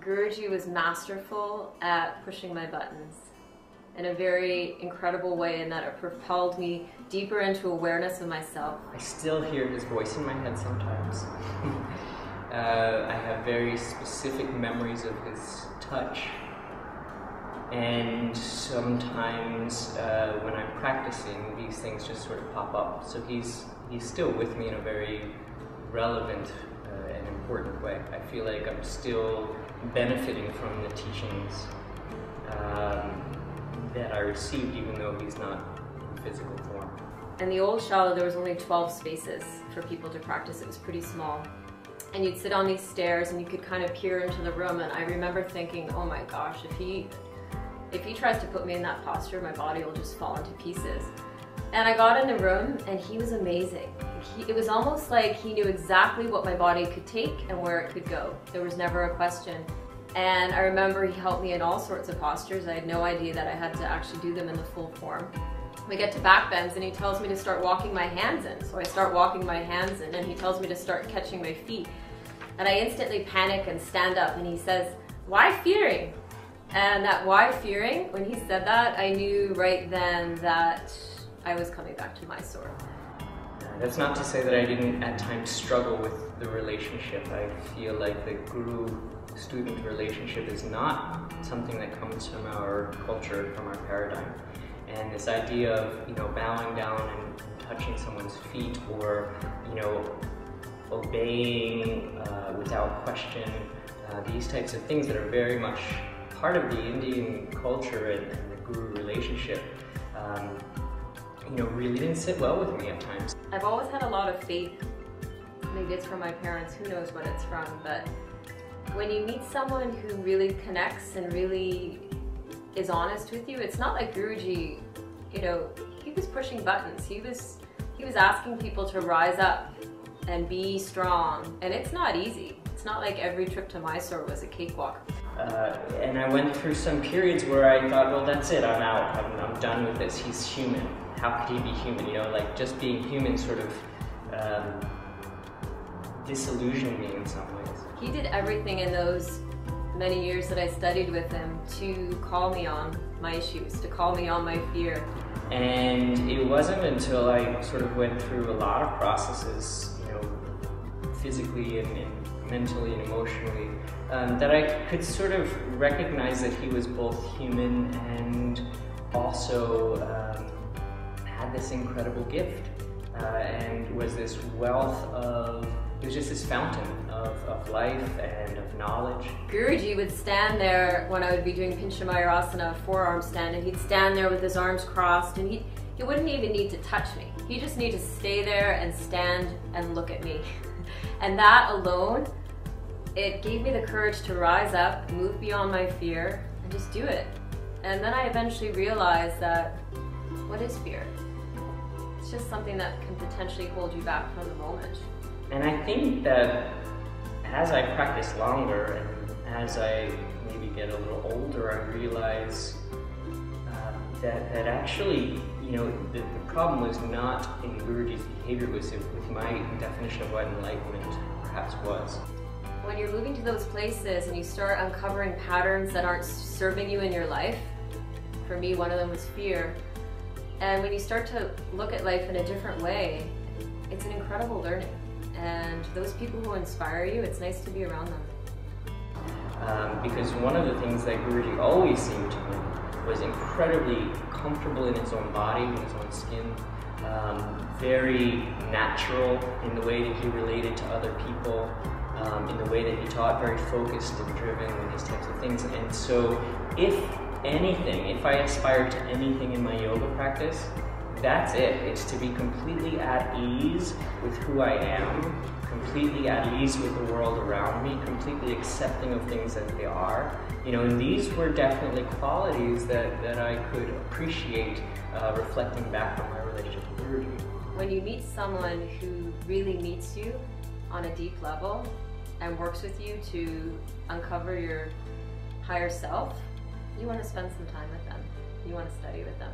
Guruji was masterful at pushing my buttons in a very incredible way, in that it propelled me deeper into awareness of myself. I still hear his voice in my head sometimes. I have very specific memories of his touch, and sometimes when I'm practicing, these things just sort of pop up. So he's still with me in a very relevant and important way. I feel like I'm still benefiting from the teachings that I received, even though he's not in physical form. In the old shala, there was only 12 spaces for people to practice. It was pretty small. And you'd sit on these stairs and you could kind of peer into the room, and I remember thinking, oh my gosh, if he tries to put me in that posture, my body will just fall into pieces. And I got in the room and he was amazing. It was almost like he knew exactly what my body could take and where it could go. There was never a question. And I remember he helped me in all sorts of postures. I had no idea that I had to actually do them in the full form. We get to back bends and he tells me to start walking my hands in. So I start walking my hands in, and he tells me to start catching my feet. And I instantly panic and stand up, and he says, "Why fearing?" And that "why fearing," when he said that, I knew right then that I was coming back to my source. That's not to say that I didn't at times struggle with the relationship. I feel like the guru-student relationship is not something that comes from our culture, from our paradigm. And this idea of, bowing down and touching someone's feet, or, obeying without question, these types of things that are very much part of the Indian culture and the guru relationship, really didn't sit well with me at times. I've always had a lot of faith. Maybe it's from my parents, who knows what it's from, but when you meet someone who really connects and really is honest with you, it's not like Guruji, he was pushing buttons. He was asking people to rise up and be strong, and it's not easy. It's not like every trip to Mysore was a cakewalk. And I went through some periods where I thought, well, that's it, I'm out, I'm done with this. He's human. How could he be human? Like just being human sort of disillusioned me in some ways. He did everything in those many years that I studied with him to call me on my issues, to call me on my fear. And it wasn't until I sort of went through a lot of processes, physically and mentally and emotionally, that I could sort of recognize that he was both human and also had this incredible gift, and was this wealth of, it was just this fountain of life and of knowledge. Guruji would stand there when I would be doing Pinchamayurasana, forearm stand, and he'd stand there with his arms crossed, and he wouldn't even need to touch me. He just needed to stay there and stand and look at me. And that alone, it gave me the courage to rise up, move beyond my fear, and just do it. And then I eventually realized that, what is fear? It's just something that can potentially hold you back from the moment. And I think that as I practice longer, and as I maybe get a little older, I realize that actually, the problem was not in Guruji's behavior, it was with my definition of what enlightenment perhaps was. When you're moving to those places and you start uncovering patterns that aren't serving you in your life, for me, one of them was fear. And when you start to look at life in a different way, it's an incredible learning. And those people who inspire you, it's nice to be around them. Because one of the things that Guruji always seemed to me was incredibly comfortable in his own body, in his own skin, very natural in the way that he related to other people, in the way that he taught, very focused and driven and these types of things. And so if anything, if I aspire to anything in my yoga practice, that's it. It's to be completely at ease with who I am, completely at ease with the world around me, completely accepting of things as they are. And these were definitely qualities that I could appreciate reflecting back on my relationship with Guruji. When you meet someone who really meets you on a deep level and works with you to uncover your higher self, you want to spend some time with them. You want to study with them.